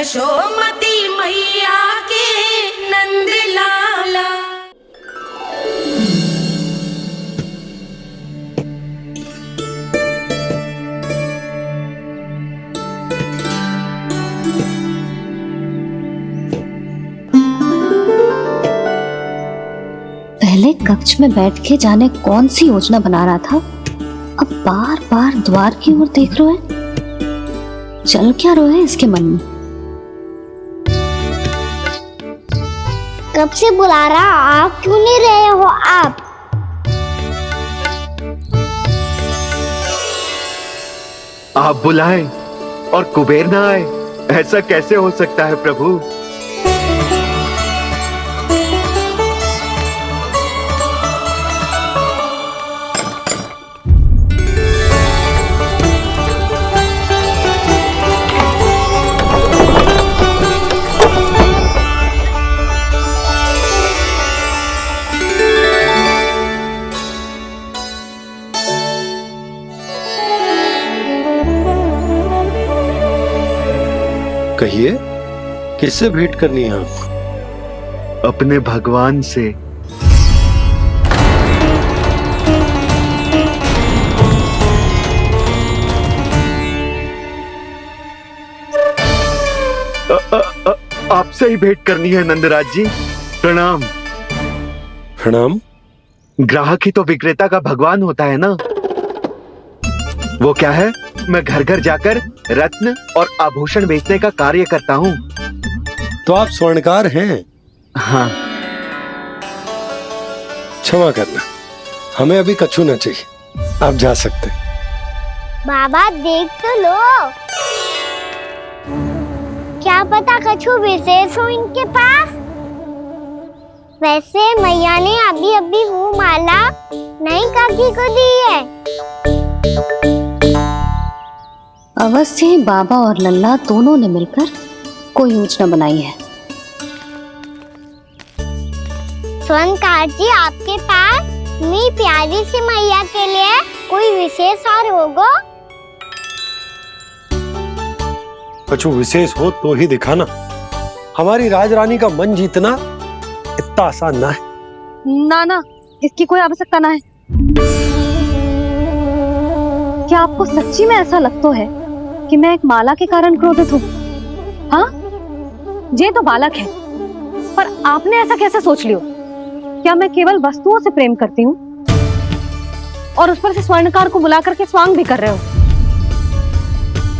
यशोमती मैया के नंद लाला। पहले कक्ष में बैठ के जाने कौन सी योजना बना रहा था, अब बार बार द्वार की ओर देख रहे हैं। चल क्या रहे हैं इसके मन में? कब से बुला रहा, आप क्यों नहीं रहे हो? आप बुलाएं और कुबेर ना आए, ऐसा कैसे हो सकता है प्रभु? कहिए, किससे भेंट करनी है आपको? अपने भगवान से। आपसे ही भेंट करनी है नंदराज जी। प्रणाम। प्रणाम। ग्राहक ही तो विक्रेता का भगवान होता है ना। वो क्या है, मैं घर घर जाकर रत्न और आभूषण बेचने का कार्य करता हूँ। तो आप स्वर्णकार हैं? हाँ। क्षमा करना, हमें अभी कछु न चाहिए, आप जा सकते हैं। बाबा देख तो लो, क्या पता कछु विशेष हो इनके पास। वैसे मैया ने अभी अभी वो माला नई काकी को दी है। अवश्य ही बाबा और लल्ला दोनों ने मिलकर कोई योजना बनाई है। स्वर्णकार जी, आपके पास मेरी प्यारी सी मैया के लिए कोई विशेष और होगा? कछु विशेष हो तो ही दिखाना। हमारी राजरानी का मन जीतना इतना आसान ना है। ना, इसकी कोई आवश्यकता ना है। क्या आपको सच्ची में ऐसा लगता है कि मैं एक माला के कारण क्रोधित हूँ? हाँ, ये तो बालक है, पर आपने ऐसा कैसे सोच लिया? क्या मैं केवल वस्तुओं से प्रेम करती हूँ और उस पर से स्वर्णकार को बुला करके स्वांग भी कर रहे हो?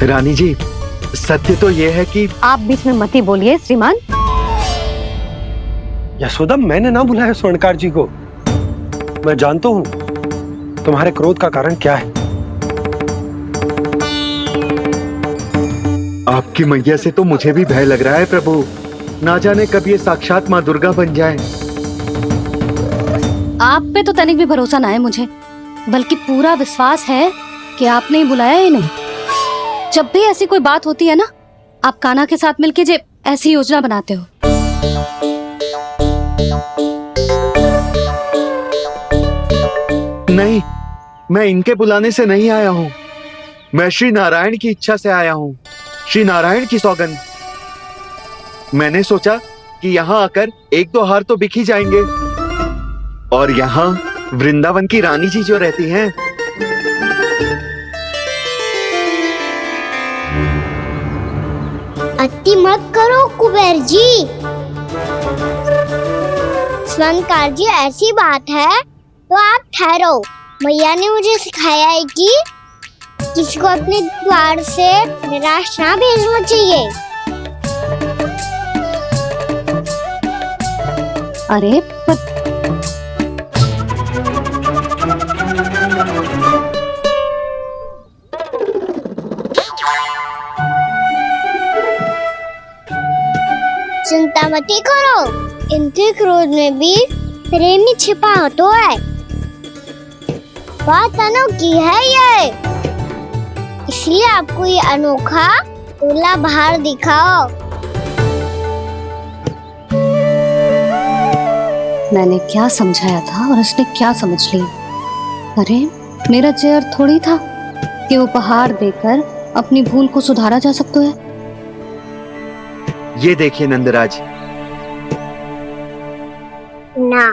रानी जी, सत्य तो ये है कि आप बीच में मत ही बोलिए श्रीमान। यशोदा, मैंने ना बुलाया स्वर्णकार जी को। मैं जानता हूँ तुम्हारे क्रोध का कारण क्या है। आपकी मैया से तो मुझे भी भय लग रहा है प्रभु। ना जाने कब ये साक्षात माँ दुर्गा बन जाए। आप पे तो तनिक भी भरोसा ना है मुझे, बल्कि पूरा विश्वास है कि आपने ही बुलाया ही नहीं। जब भी ऐसी कोई बात होती है ना, आप कान्हा के साथ मिलके जे ऐसी योजना बनाते हो। नहीं, मैं इनके बुलाने से नहीं आया हूँ। मैं श्री नारायण की इच्छा से आया हूँ। श्री नारायण की सौगंध। मैंने सोचा कि यहाँ आकर एक दो हार तो बिक ही जाएंगे। और यहाँ वृंदावन की रानी जी जो रहती हैं, अति मत करो कुबेर जी। स्वर्णकार जी, ऐसी बात है तो आप ठहरो। मैया ने मुझे सिखाया है कि किसी को अपने द्वार से निराश ना भेजना चाहिए। अरे चिंता मत करो, इनके क्रोध में भी प्रेम ही छिपा तो है। बात अनोखी है ये, इसलिए आपको ये अनोखा दूल्हा बाहर दिखाओ। मैंने क्या समझाया था और उसने क्या समझ लिया? अरे मेरा जहर थोड़ी था कि उपहार देकर अपनी भूल को सुधारा जा सकता है। ये देखिए नंदराज, ना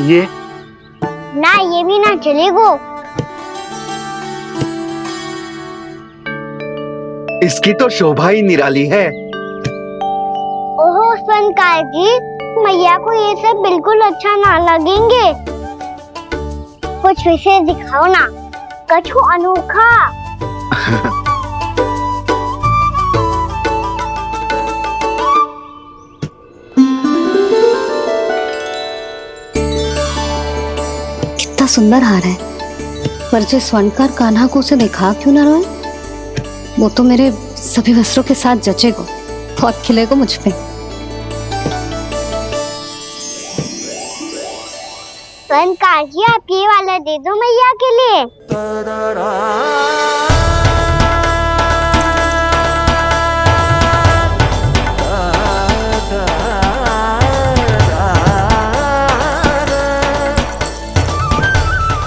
ये ना, ये भी ना चलेगो। इसकी तो शोभा ही निराली है। ओहो स्वनकार जी, मैया को ये सब बिल्कुल अच्छा ना लगेंगे। कुछ विशेष दिखाओ ना, कछु अनोखा। कितना सुंदर हार है, पर जो स्वर्णकार कान्हा को उसे दिखा क्यों ना रोए? वो तो मेरे सभी वस्त्रों के साथ जचेगा, बहुत खिलेगा मुझ पे। स्वनकार जी, आप ये वाला दे दो मैया के लिए।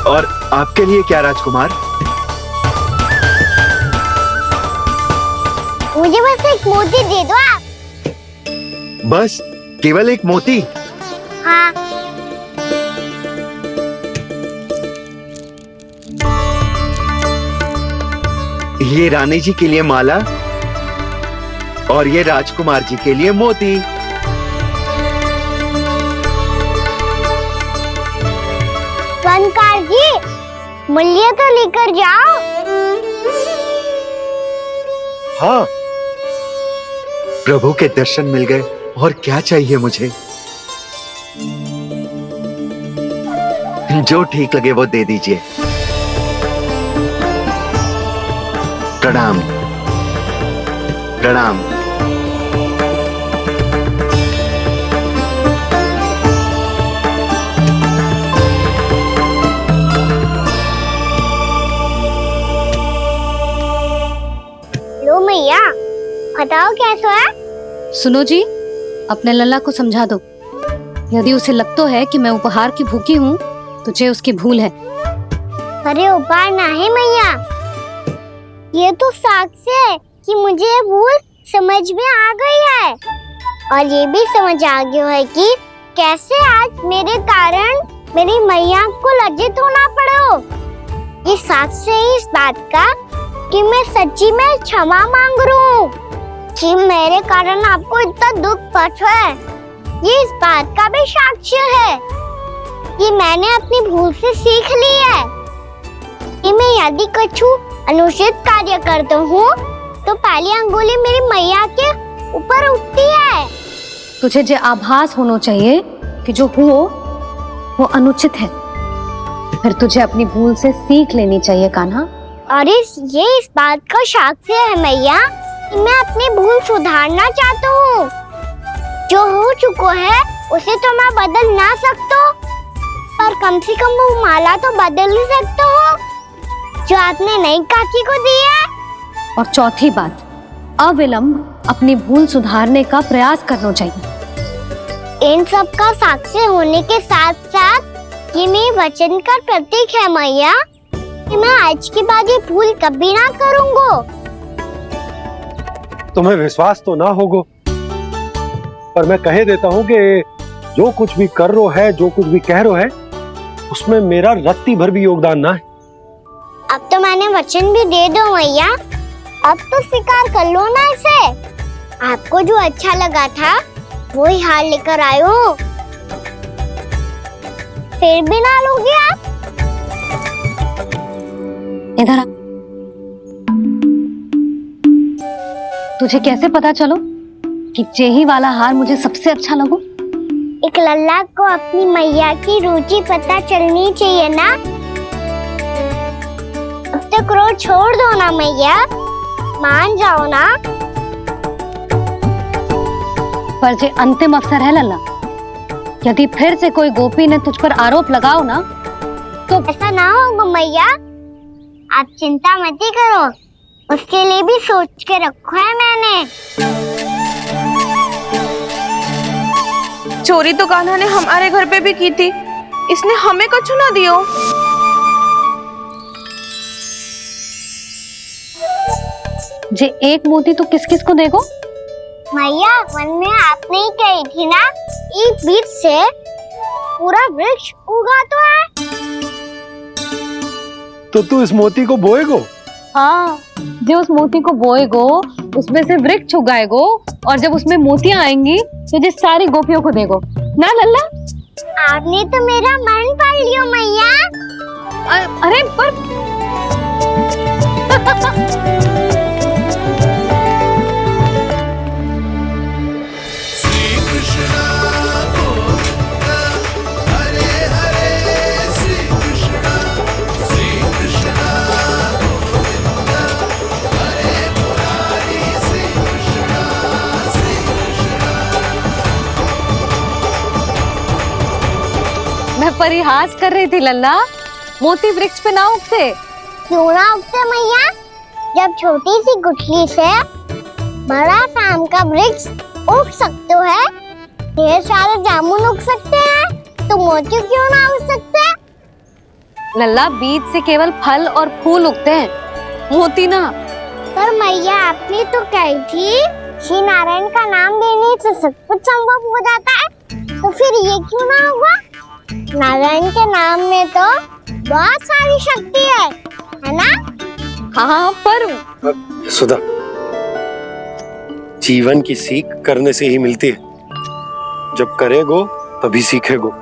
और आपके लिए क्या राजकुमार? मुझे बस एक मोती दे दो आप। बस केवल एक मोती? हाँ। ये रानी जी के लिए माला और ये राजकुमार जी के लिए मोती। स्वनकार जी, मूल्य तो लेकर जाओ। हाँ, प्रभु के दर्शन मिल गए, और क्या चाहिए मुझे? जो ठीक लगे वो दे दीजिए। प्रणाम प्रणाम। लो मैया, बताओ कैसा है? सुनो जी, अपने लल्ला को समझा दो। यदि उसे लगता है कि मैं उपहार की भूखी हूँ, तो ये उसकी भूल है। अरे उपहार ना है मैया, ये तो साक्ष्य है कि मुझे ये भूल समझ में आ गई है, और ये भी समझ आ गया है कि कैसे आज मेरे कारण मेरी मैया को लज्जित होना पड़ो। ये साक्ष्य है इस बात का कि मैं सच्ची में क्षमा मांग रहा हूँ कि मेरे कारण आपको इतना दुख पहुंचा है। ये इस बात का भी साक्ष्य है कि मैंने अपनी भूल से सीख ली है कि मैं यदि कछु अनुचित कार्य करता हूँ तो पहली अंगुली मेरी मैया के ऊपर उठती है। तुझे जो आभास होना चाहिए कि जो हुआ वो अनुचित है, फिर तुझे अपनी भूल से सीख लेनी चाहिए कान्हा। और ये इस बात का साक्ष्य है मैया कि मैं अपनी भूल सुधारना चाहता हूँ। जो हो चुका है उसे तो मैं बदल ना सकता, पर कम से कम वो माला तो बदल ही सकता हूँ जो आपने नई काकी को दी है। और चौथी बात, अविलंब अपनी भूल सुधारने का प्रयास करना चाहिए। इन सब का साक्षी होने के साथ साथ ये मेरे वचन का प्रतीक है मैया कि मैं आज के बाद ये भूल कभी ना करूँगा। तुम्हें विश्वास तो ना होगा, पर मैं कह देता हूँ कि जो कुछ भी कर रो है, जो कुछ भी कह रो है, उसमें मेरा रत्ती भर भी योगदान ना है। अब तो मैंने वचन भी दे दो मैया, अब तो स्वीकार कर लो ना इसे। आपको जो अच्छा लगा था वो ही हार लेकर आयो, फिर भी ना लोगे आप? इधर आ। तुझे कैसे पता चलो कि जेही वाला हार मुझे सबसे अच्छा लगो? एक लल्ला को अपनी मैया की रुचि पता चलनी चाहिए ना। अब तो क्रोध छोड़ दो ना मैया, मान जाओ ना। पर जे अंतिम अवसर है लल्ला, यदि फिर से कोई गोपी ने तुझ पर आरोप लगाओ ना तो ऐसा ना होगा मैया, आप चिंता मत ही करो, उसके लिए भी सोच के रखा है मैंने। चोरी तो कान्हा ने हमारे घर पे भी की थी, इसने हमें कुछ ना दियो। जे एक मोती तो किस किस को देगो? मैया मन में आपने ही कही थी ना, एक बीज से पूरा वृक्ष उगा तो है। तो तू इस मोती को बोएगो? हाँ, जो उस मोती को बोएगो उसमें से वृक्ष उगाएगो, और जब उसमें मोतियां आएंगी तो जिस सारी गोपियों को देगो ना लल्ला। आपने तो मेरा मन पढ़ लियो मैया। अरे पर मैं परिहास कर रही थी लल्ला, मोती वृक्ष पे ना उगते। क्यों ना उगते मैया? जब छोटी सी गुठली से बड़ा आम का वृक्ष उग सकते है, ढेर सारे जामुन उग सकते हैं, तो मोती क्यों ना उग सकते? लल्ला, बीज से केवल फल और फूल उगते हैं, मोती ना। पर मैया आपने तो कही थी श्री नारायण का नाम लेने से सब कुछ संभव हो जाता है, तो फिर ये क्यों ना हुआ? नारायण के नाम में तो बहुत सारी शक्ति है ना? हाँ, पर सुधा, जीवन की सीख करने से ही मिलती है। जब करेगो तभी सीखेगो।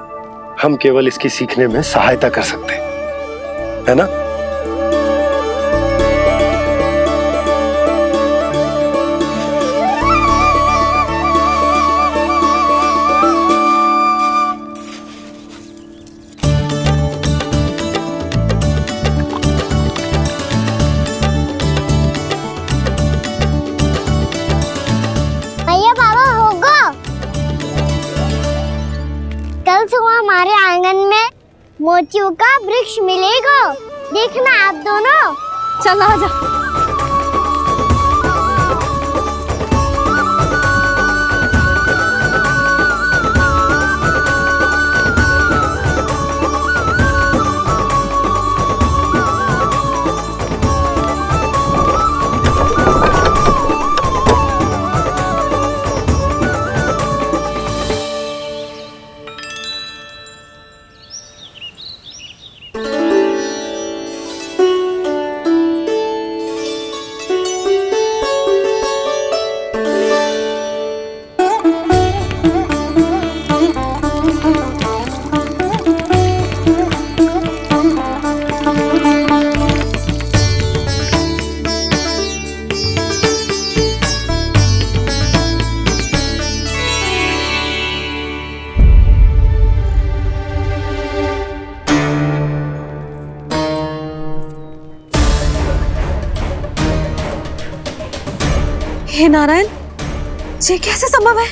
हम केवल इसकी सीखने में सहायता कर सकते हैं, है ना? कल सुबह हमारे आंगन में मोतियों का वृक्ष मिलेगा, देखना आप दोनों। चल आजा। हे नारायण, ये कैसे संभव है?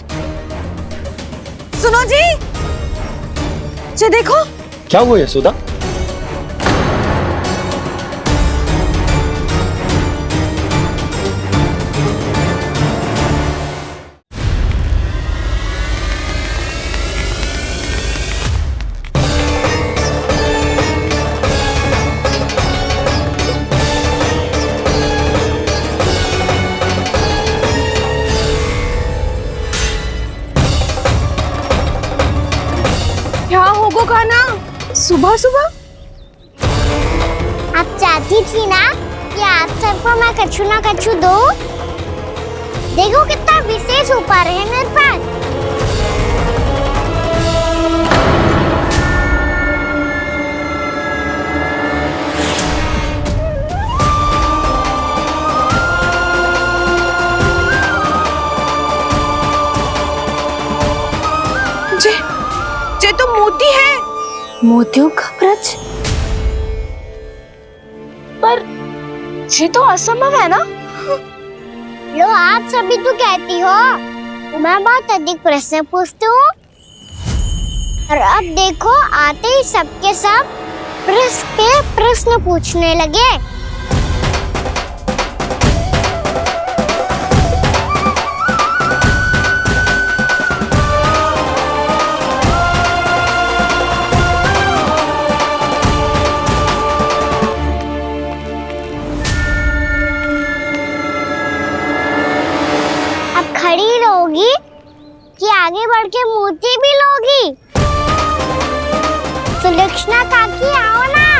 सुनो जी, ये देखो। क्या हुआ यशोदा? क्या होगा खाना सुबह सुबह? आप चाहती थी ना कि आप सबको मैं कछु ना कछु दो। देखो कितना विशेष उपहार है मेरे पास। ये तो मोती है। मोतियों का वृक्ष? पर ये तो असंभव है ना? लो, आप सभी तो कहती हो मैं बहुत अधिक प्रश्न पूछती हूँ, और अब देखो आते ही सबके सब प्रश्न पे प्रश्न पूछने लगे। पड़ी रहोगी कि आगे बढ़ के मोती भी लोगी? सुलक्षणा काकी आओ ना।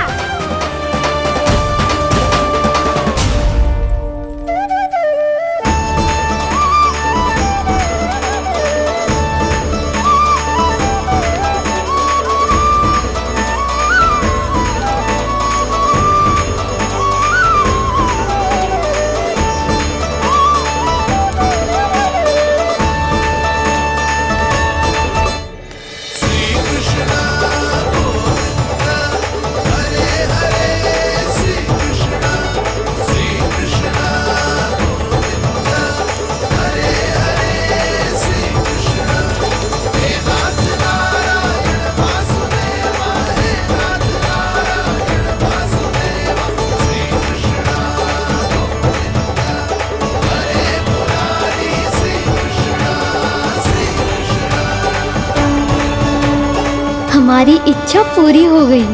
हमारी इच्छा पूरी हो गई।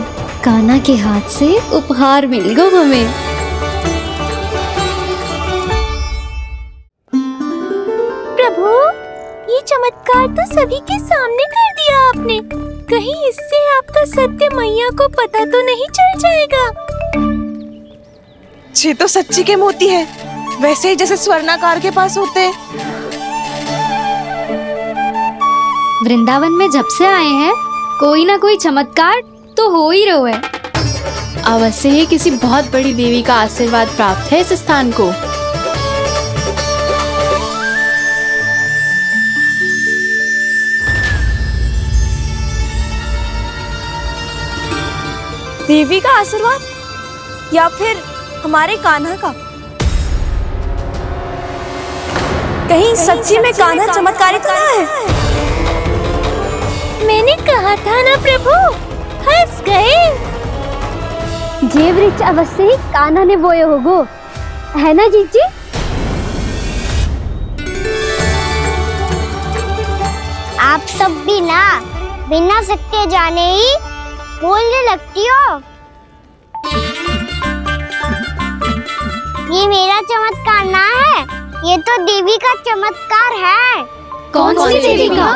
कान्हा के हाथ से उपहार मिल गो हमें। प्रभु, ये चमत्कार तो सभी के सामने कर दिया आपने। कहीं इससे आपका सत्य मैया को पता तो नहीं चल जाएगा? ये तो सच्ची के मोती है, वैसे ही जैसे स्वर्णाकार के पास होते हैं। वृंदावन में जब से आए हैं कोई ना कोई चमत्कार तो हो ही रहा है। अवश्य ही किसी बहुत बड़ी देवी का आशीर्वाद प्राप्त है इस स्थान को। देवी का आशीर्वाद या फिर हमारे कान्हा का? कहीं सच्ची में कान्हा चमत्कारी तो ना है? मैंने कहा था ना प्रभु, हंस गए। ये वृक्ष अवश्य ही कान्हा ने बोए होगो, है ना जीजी? आप सब भी ना बिना सत्य जाने ही बोलने लगती हो। ये मेरा चमत्कार ना है, ये तो देवी का चमत्कार है। कौन सी देवी का?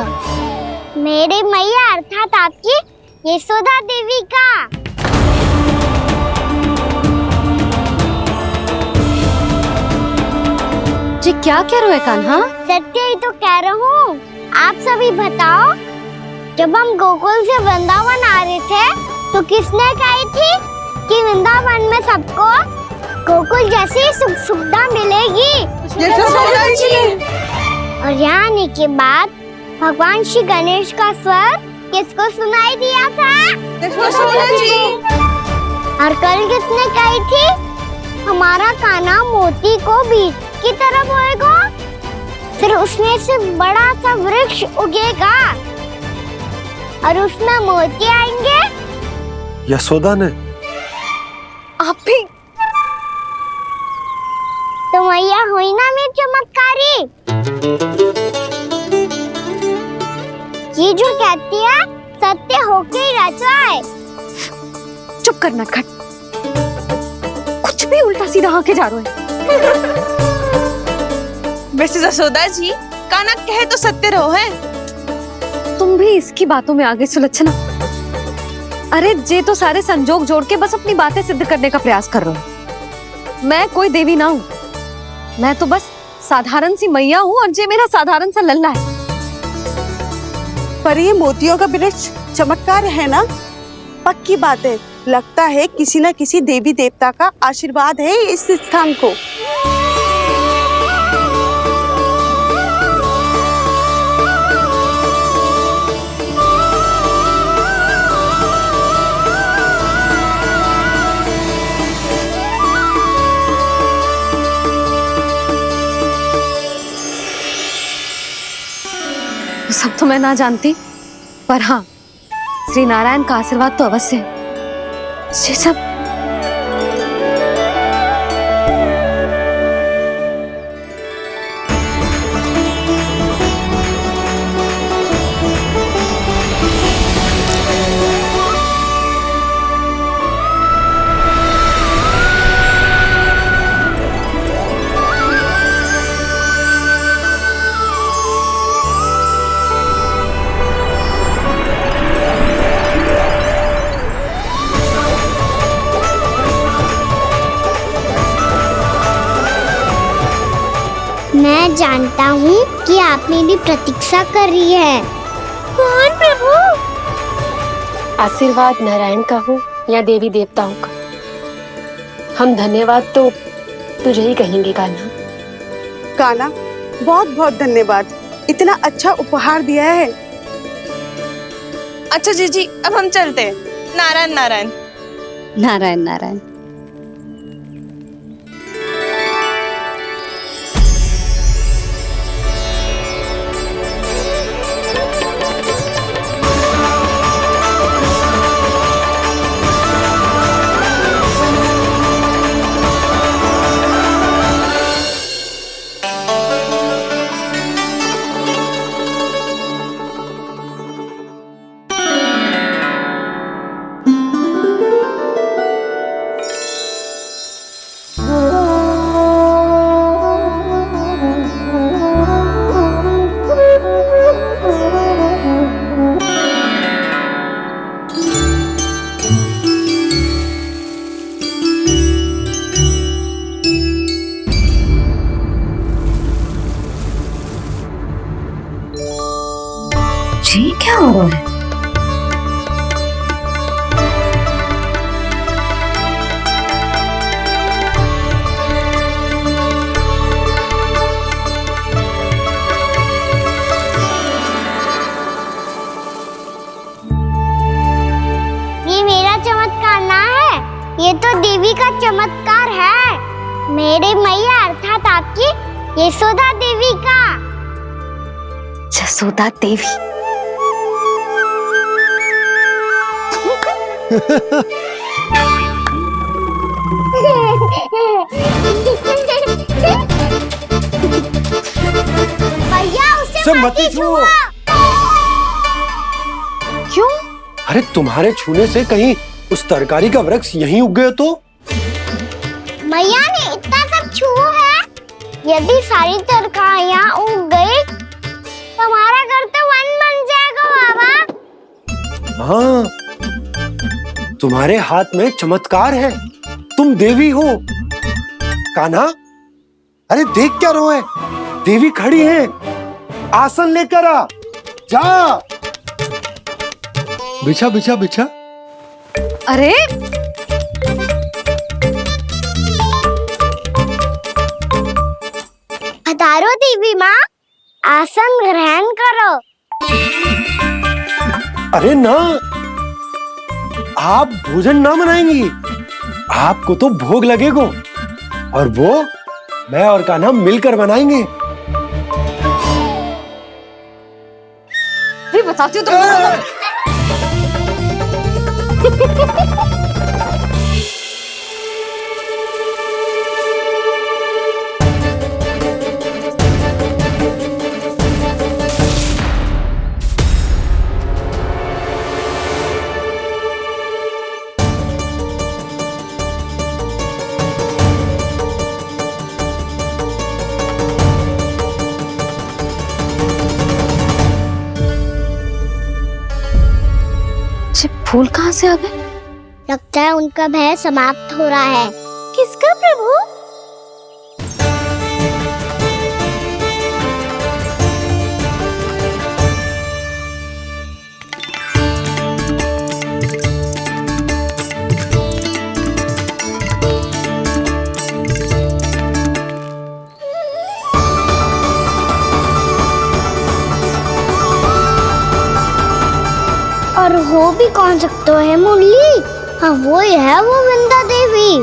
मेरे मैया अर्थात आपकी यशोदा देवी का। जी क्या कह रहे हो कान्हा? सत्य ही तो कह रहा हूँ। आप सभी बताओ, जब हम गोकुल से वृंदावन आ रहे थे तो किसने कही थी कि वृंदावन में सबको गोकुल जैसी सुख सुविधा मिलेगी? और यहाँ आने के बाद भगवान श्री गणेश का स्वर किसको सुनाई दिया था? और कल किसने कही थी हमारा कान्हा मोती को बीज की तरफ होएगा, फिर उसमें से बड़ा सा वृक्ष उगेगा और उसमें मोती आएंगे? यशोदा ने? आप भी तो मैया हुई ना मेरी चमत्कारी। ये जो कहती है सत्य होके ही रहता है। चुप कर नटखट, कुछ भी उल्टा सीधा आके जा रहे हो। वैसे जसोदा जी, कान्हा कहे तो सत्य रहो है। तुम भी इसकी बातों में आगे सुलक्षणा। अरे जे तो सारे संजोग जोड़ के बस अपनी बातें सिद्ध करने का प्रयास कर रहे हो। मैं कोई देवी ना हूँ, मैं तो बस साधारण सी मैया हूँ और जे मेरा साधारण सा लल्ला है। पर ये मोतियों का वृक्ष चमत्कार है ना? पक्की बात है, लगता है किसी न किसी देवी देवता का आशीर्वाद है इस स्थान को। सब तो मैं ना जानती, पर हाँ श्री नारायण का आशीर्वाद तो अवश्य है। ये सब मैं जानता हूँ कि आप मेरी प्रतीक्षा कर रही है। कौन प्रभु? आशीर्वाद नारायण का हो या देवी देवताओं का, हम धन्यवाद तो तुझे ही कहेंगे कान्हा। कान्हा, बहुत बहुत धन्यवाद, इतना अच्छा उपहार दिया है। अच्छा जीजी, अब हम चलते हैं। नारायण नारायण। नारायण नारायण। जी क्या हो रहा है? ये मेरा चमत्कार ना है, ये तो देवी का चमत्कार है। मेरे मैया अर्थात आपकी यशोदा देवी का। जसोदा देवी। भैया उसे मत छुओ। क्यों? अरे तुम्हारे छूने से कहीं उस तरकारी का वृक्ष यहीं उग गए तो? मैया ने इतना सब छुआ है, यदि सारी तरकारियां उग गई तो हमारा घर तो वन बन जाएगा बाबा। हाँ, तुम्हारे हाथ में चमत्कार है, तुम देवी हो। कान्हा, अरे देख क्या रोए, देवी खड़ी है, आसन लेकर आ, जा। बिछा बिछा बिछा। अरे पधारो देवी माँ, आसन ग्रहण करो। अरे ना, आप भोजन ना बनाएंगी, आपको तो भोग लगेगा और वो मैं और कान्हा मिलकर बनाएंगे। बताती हूँ तुम। फूल कहाँ से आ गए? लगता है उनका भय समाप्त हो रहा है। किसका प्रभु? और हो भी कौन सकता है मुरली? हाँ वो ही है, वो वृंदा देवी।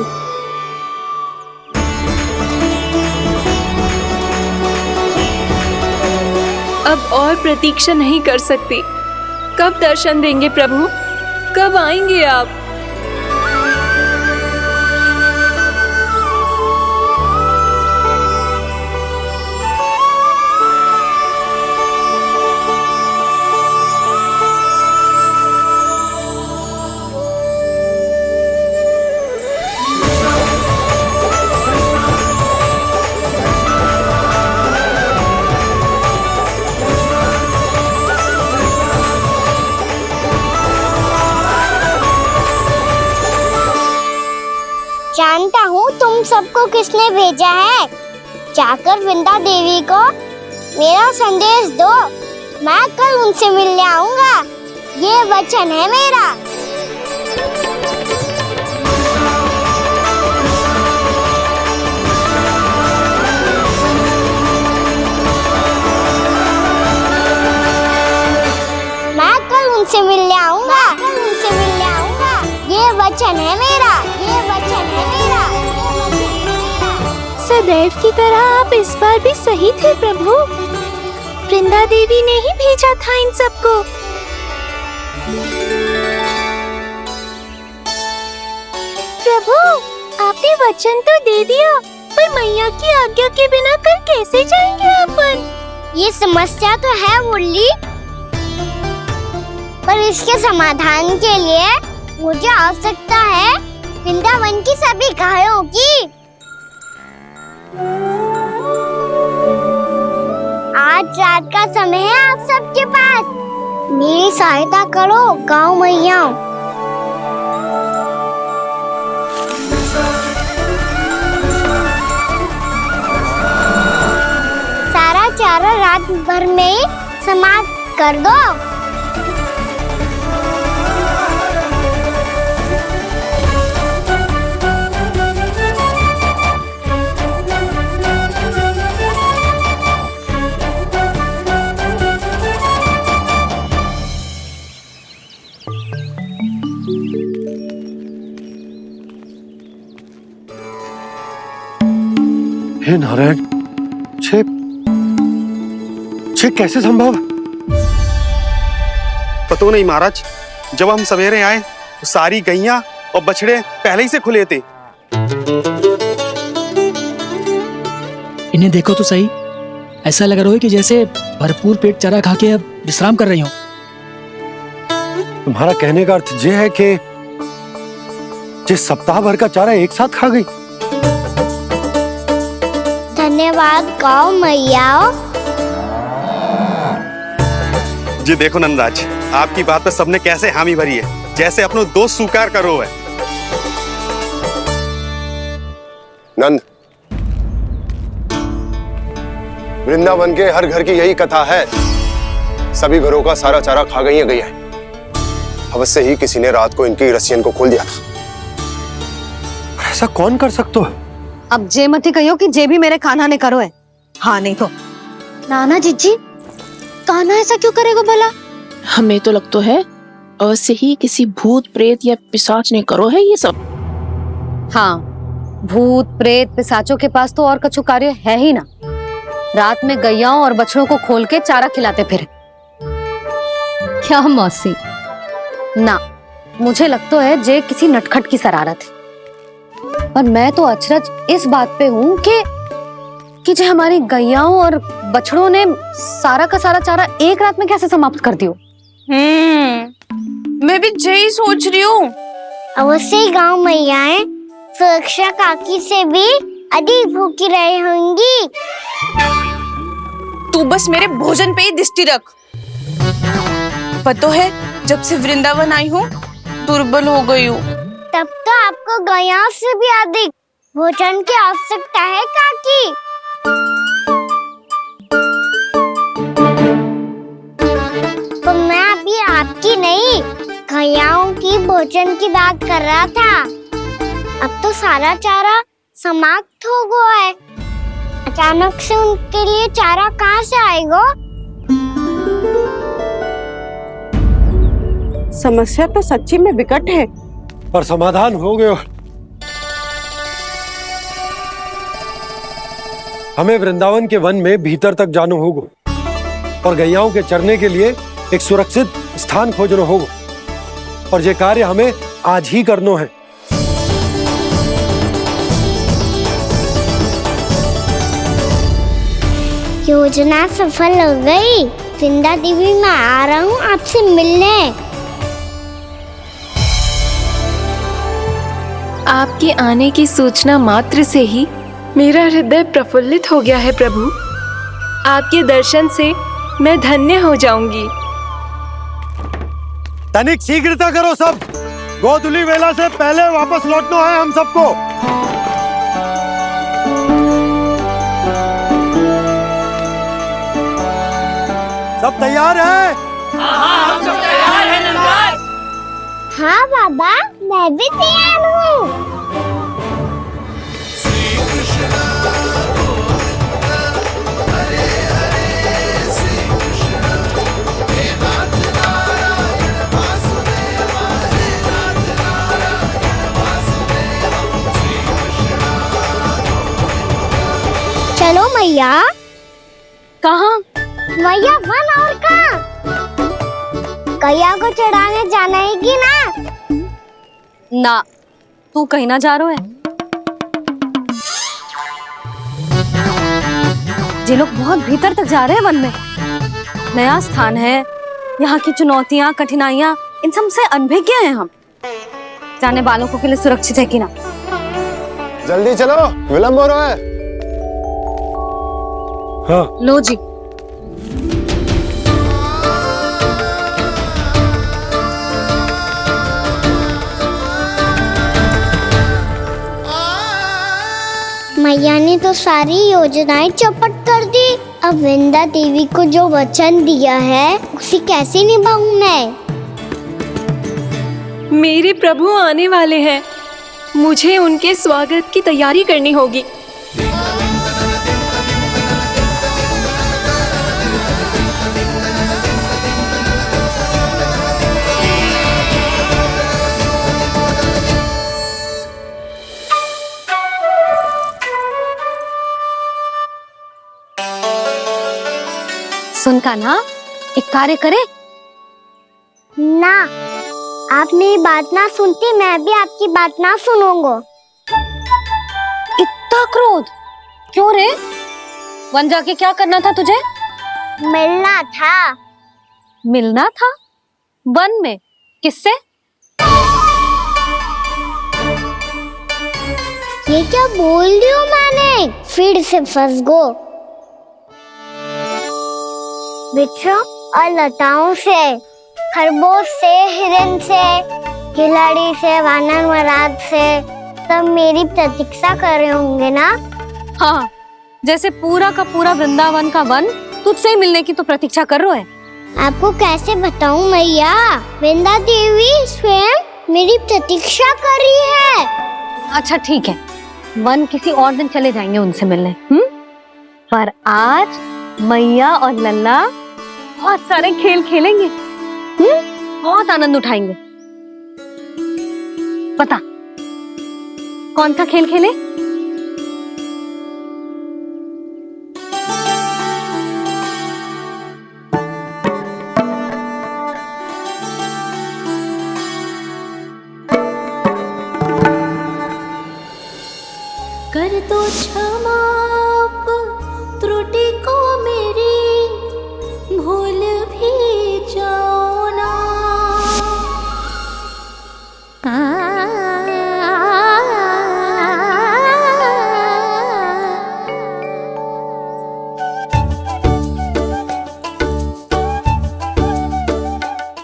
अब और प्रतीक्षा नहीं कर सकती। कब दर्शन देंगे प्रभु? कब आएंगे आप? जानता हूँ तुम सबको किसने भेजा है। जाकर वृंदा देवी को मेरा संदेश दो। मैं कल उनसे मिलने आऊंगा, ये वचन है मेरा। मैं कल उनसे मिलने आऊंगा, ये वचन है मेरा, ये वचन है मेरा। सदैव की तरह आप इस बार भी सही थे प्रभु। वृंदा देवी ने ही भेजा था इन सबको। प्रभु, आपने वचन तो दे दिया, पर मैया की आज्ञा के बिना कल कैसे जाएंगे अपन? ये समस्या तो है मुरली, पर इसके समाधान के लिए मुझे आवश्यकता है वृंदावन की सभी गायों की। आज रात का समय है आप सबके पास, मेरी सहायता करो गाँव मैया। सारा चारा रात भर में ही समाप्त कर दो। हे नारायण, छे कैसे संभव? पता नहीं महाराज, जब हम सवेरे आए तो सारी गैया और बछड़े पहले ही से खुले थे। इन्हें देखो तो सही, ऐसा लग रहा है कि जैसे भरपूर पेट चारा खा के अब विश्राम कर रही हो। तुम्हारा कहने का अर्थ यह है कि जिस सप्ताह भर का चारा एक साथ खा गई। धन्यवाद गाँव मैया। जी देखो नंदराज, आपकी बात पे सबने कैसे हामी भरी है, जैसे अपनो दोस्त स्वीकार करो है। नंद, वृंदावन के हर घर की यही कथा है, सभी घरों का सारा चारा खा गई है। अवश्य ही किसी ने रात को इनकी रस्सियन को खोल दिया था। ऐसा कौन कर सकता है? अब जे मत कहियो कि जे भी मेरे कान्हा ने करो है। हाँ नहीं तो नाना जीजी, कान्हा ऐसा क्यों करेगा भला? हमें तो लगता है अवश्य ही किसी भूत प्रेत या पिशाच ने करो है ये सब। हाँ, भूत प्रेत पिशाचों के पास तो और कछु कार्य है ही ना। रात में गैयाओं और बछड़ों को खोल के चारा खिलाते फिर। क्या मौसी? ना, मुझे लगता है जे किसी नटखट की शरारत है। पर मैं तो अचरज इस बात पे हूँ कि जो हमारी गैयाओं और बछड़ों ने सारा का सारा चारा एक रात में कैसे समाप्त कर दियो। मैं भी यही सोच रही हूँ। अवश्य ही गाँव मैयाएं सुरक्षा काकी से भी अधिक भूखी रही होंगी। तू बस मेरे भोजन पे ही दृष्टि रख। पता है, जब से वृंदावन आई हूँ दुर्बल हो गई हूँ। तब तो आपको गैयाओं से भी अधिक भोजन की आवश्यकता है काकी। तो मैं अभी आपकी नहीं, गैयाओं की भोजन की बात कर रहा था। अब तो सारा चारा समाप्त हो गया है, अचानक से उनके लिए चारा कहाँ से आएगा? समस्या तो सच्ची में विकट है, पर समाधान हो गया। हमें वृंदावन के वन में भीतर तक जाना होगा और गैयाओं के चरने के लिए एक सुरक्षित स्थान खोजना होगा, और ये कार्य हमें आज ही करना है। योजना सफल हो गई। वृंदा देवी, मैं आ रहा हूँ आपसे मिलने। आपके आने की सूचना मात्र से ही मेरा हृदय प्रफुल्लित हो गया है प्रभु। आपके दर्शन से मैं धन्य हो जाऊंगी। तनिक शीघ्रता करो सब, गोधुली वेला से पहले वापस लौटना है हम सबको। सब तैयार है? हाँ बाबा, मैं भी तैयार हूँ। चलो मैया। कहाँ? मैया वन और कहाँ? कैया को चढ़ाने जाना है कि ना? ना, तू कहीं ना जा रहा है। ये लोग बहुत भीतर तक जा रहे हैं वन में। नया स्थान है, यहाँ की चुनौतियाँ, कठिनाइयाँ, इन सब से अनभिज्ञ हैं हम। जाने वालों के लिए सुरक्षित है कि ना? जल्दी चलो, विलंब हो रहा है। हाँ। लो जी। मैया ने तो सारी योजनाएं चौपट कर दी। अब वृंदा देवी को जो वचन दिया है उसे कैसे निभाऊं मैं? मेरे प्रभु आने वाले हैं, मुझे उनके स्वागत की तैयारी करनी होगी। सुन कान्हा, एक कार्य करे? ना, आप मेरी बात ना सुनती, मैं भी आपकी बात ना सुनूंगा। इतना क्रोध क्यों रे? वन जाके क्या करना था तुझे? मिलना था। मिलना था? वन में? किससे? ये क्या बोल रही हूँ मैंने? फिर से फंस गो। वृक्षों और लताओं से, खरगोश से, हिरन से, खिलाड़ी से, वानर महाराज से, सब मेरी प्रतीक्षा कर रहे होंगे ना? हाँ, जैसे पूरा का पूरा वृंदावन का वन तुझसे ही मिलने की तो प्रतीक्षा कर रहा है। आपको कैसे बताऊं मैया? वृंदा देवी स्वयं मेरी प्रतीक्षा कर रही है। अच्छा ठीक है, वन किसी और दिन चले जाएंगे उनसे मिलने। पर आज मैया और लल्ला बहुत सारे खेल खेलेंगे। बहुत आनंद उठाएंगे। पता कौन सा खेल खेले? कर दो क्षमा त्रुटि को मेरी, भूल भी जाओ ना।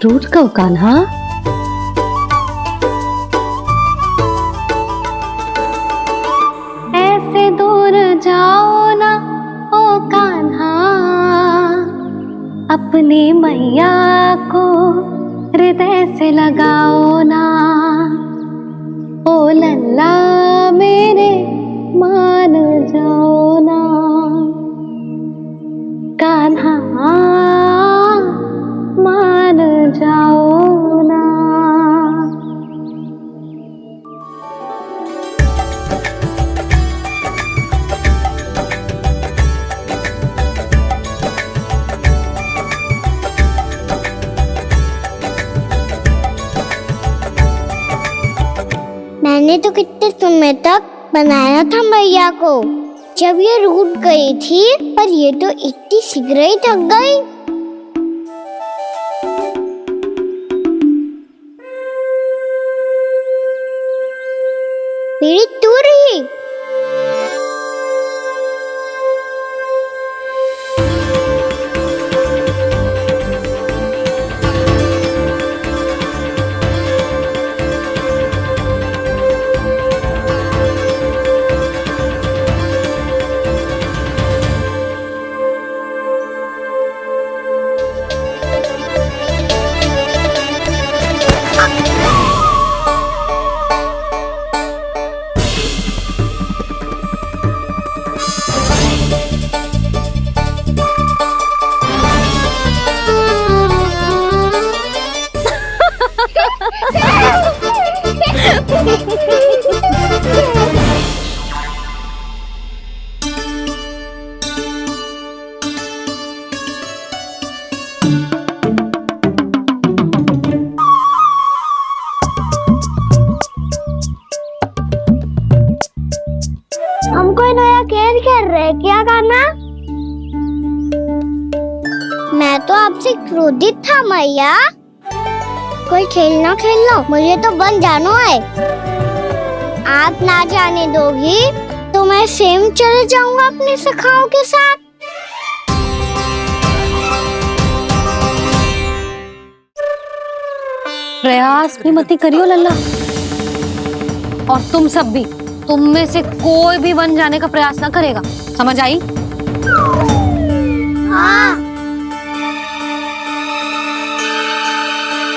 टूट कब कान्हा? ऐसे दूर जाओ ना ओ कान्हा, अपनी मैया को हृदय से लगाओ ना। ओ लल्ला मेरे मान जाओ ना, कान्हा मान जाओ ना। मैंने तो कितने समय तक बनाया था मैया को, जब ये रूठ गई थी, पर ये तो इतनी शीघ्र ही थक गई। मेरी तू रही। तो आपसे क्रोधित था मैया। कोई खेलना खेल लो, मुझे तो बन जानो है। आप ना जाने दोगी तो मैं स्वयं चले जाऊंगा अपने सखाओं के साथ। प्रयास भी मत करियो लल्ला, और तुम सब भी, तुम में से कोई भी वन जाने का प्रयास ना करेगा, समझ आई? हाँ।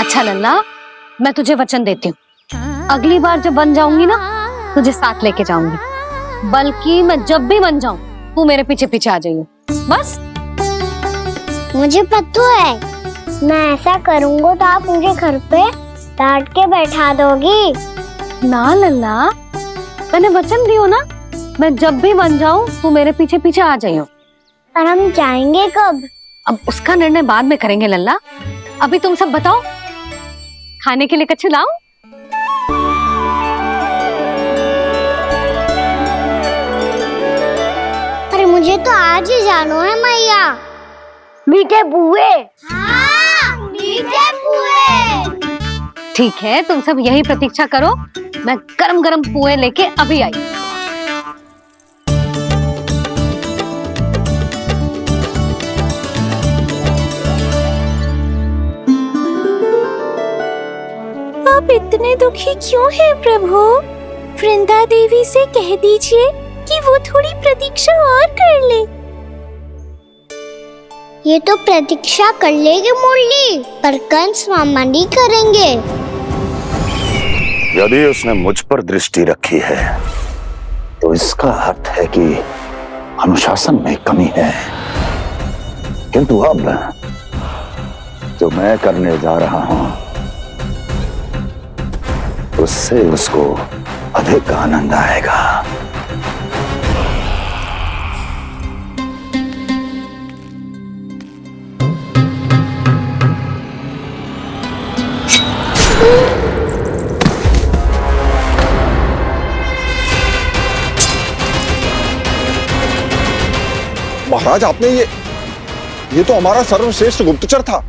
अच्छा लल्ला, मैं तुझे वचन देती हूँ, अगली बार जब बन जाऊंगी ना तुझे साथ लेके जाऊंगी। बल्कि मैं जब भी बन जाऊं तू मेरे पीछे पीछे आ जाइए, बस। मुझे पता है, मैं ऐसा करूंगा तो आप मुझे घर पे डांट के बैठा दोगी। ना लल्ला, मैंने वचन दियो ना, मैं जब भी बन जाऊं तू मेरे पीछे पीछे आ जाइयो। और हम जाएंगे कब? अब उसका निर्णय बाद में करेंगे लल्ला, अभी तुम सब बताओ, खाने के लिए कुछ लाऊं? अरे मुझे तो आज ही जाना है मैया। मीठे बुए। हाँ, मीठे बुए। ठीक है, तुम सब यही प्रतीक्षा करो, मैं गरम गरम पुए लेके अभी आई। आप इतने दुखी क्यों हैं प्रभु? वृंदा देवी से कह दीजिए कि वो थोड़ी प्रतीक्षा और कर ले। ये तो प्रतीक्षा कर लेगी मुरली, पर कंस मामा नहीं करेंगे। यदि उसने मुझ पर दृष्टि रखी है तो इसका अर्थ है कि अनुशासन में कमी है। किंतु अब जो मैं करने जा रहा हूं उससे उसको अधिक आनंद आएगा। महाराज, आपने ये तो हमारा सर्वश्रेष्ठ गुप्तचर था।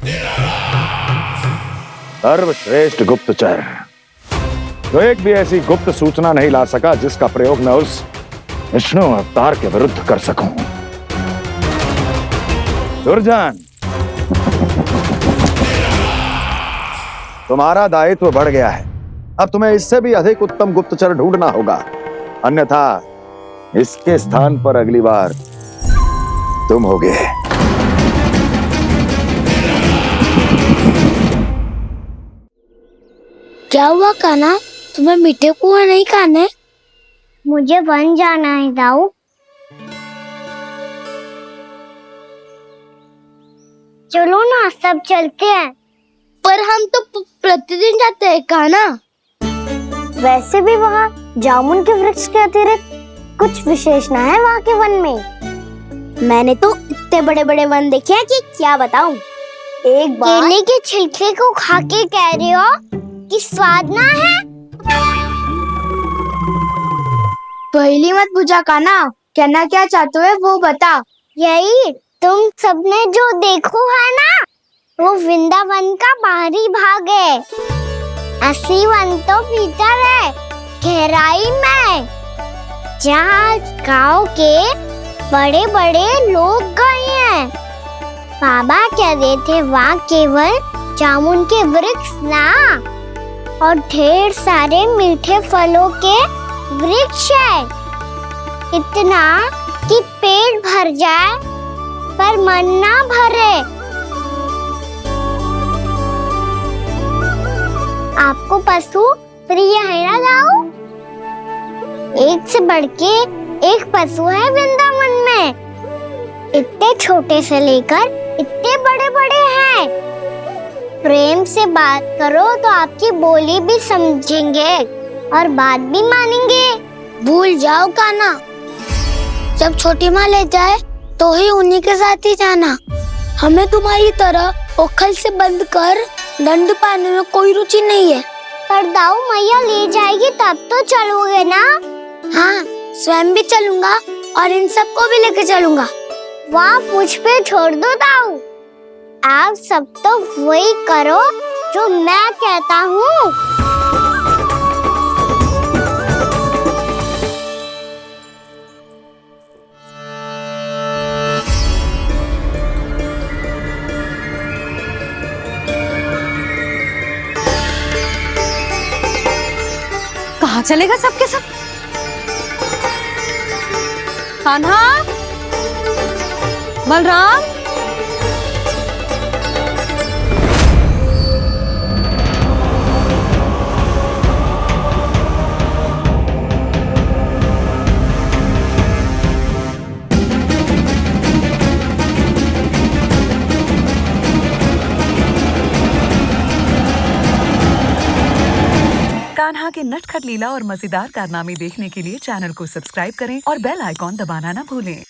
सर्वश्रेष्ठ गुप्तचर जो एक भी ऐसी गुप्त सूचना नहीं ला सका जिसका प्रयोग मैं उस विष्णु अवतार के विरुद्ध कर सकूं। दुर्जन, तुम्हारा दायित्व बढ़ गया है। अब तुम्हें इससे भी अधिक उत्तम गुप्तचर ढूंढना होगा, अन्यथा इसके स्थान पर अगली बार तुम होगे। क्या हुआ कान्हा, तुम्हें मीठे पुआ नहीं खाने? मुझे वन जाना है दाऊ। चलो ना, सब चलते हैं। पर हम तो प्रतिदिन जाते हैं कान्हा। वैसे भी वहाँ जामुन के वृक्ष के अतिरिक्त कुछ विशेष ना है वहाँ के वन में। मैंने तो इतने बड़े बड़े वन देखे हैं कि क्या बताऊं। एक बार केले के छिलके को खा के कह रहे हो कि स्वाद ना है? पहली मत बुझा कान्हा, कहना क्या चाहते हो वो बता। यही तुम सबने जो देखो है ना, वो वृंदावन का बाहरी भाग है। असली वन तो भीतर है, गहराई में, जहाँ गांव के बड़े बड़े लोग गए हैं। बाबा कह रहे थे वहाँ केवल जामुन के वृक्ष ना, और ढेर सारे मीठे फलों के वृक्ष है। इतना कि पेट भर जाए पर मन ना भरे। आपको पशु प्रिय है ना दाऊ? एक से बढ़ के एक पशु है वृंदावन में। इतने छोटे से लेकर इतने बड़े बड़े हैं। प्रेम से बात करो तो आपकी बोली भी समझेंगे और बात भी मानेंगे। भूल जाओ कान्हा, जब छोटी माँ ले जाए तो ही उन्हीं के साथ ही जाना। हमें तुम्हारी तरह ओखल से बंद कर दंड पाने में कोई रुचि नहीं है। पर दाऊ मैया ले जाएगी तब तो चलोगे ना? हाँ, स्वयं भी चलूंगा और इन सबको भी लेके चलूंगा। वाह, मुझ पे छोड़ दो दाऊ। आप सब तो वही करो जो मैं कहता हूँ। कहाँ चलेगा सबके सब? कान्हा, बलराम, कान्हा के नटखट लीला और मजेदार कारनामे देखने के लिए चैनल को सब्सक्राइब करें और बेल आइकॉन दबाना ना भूलें।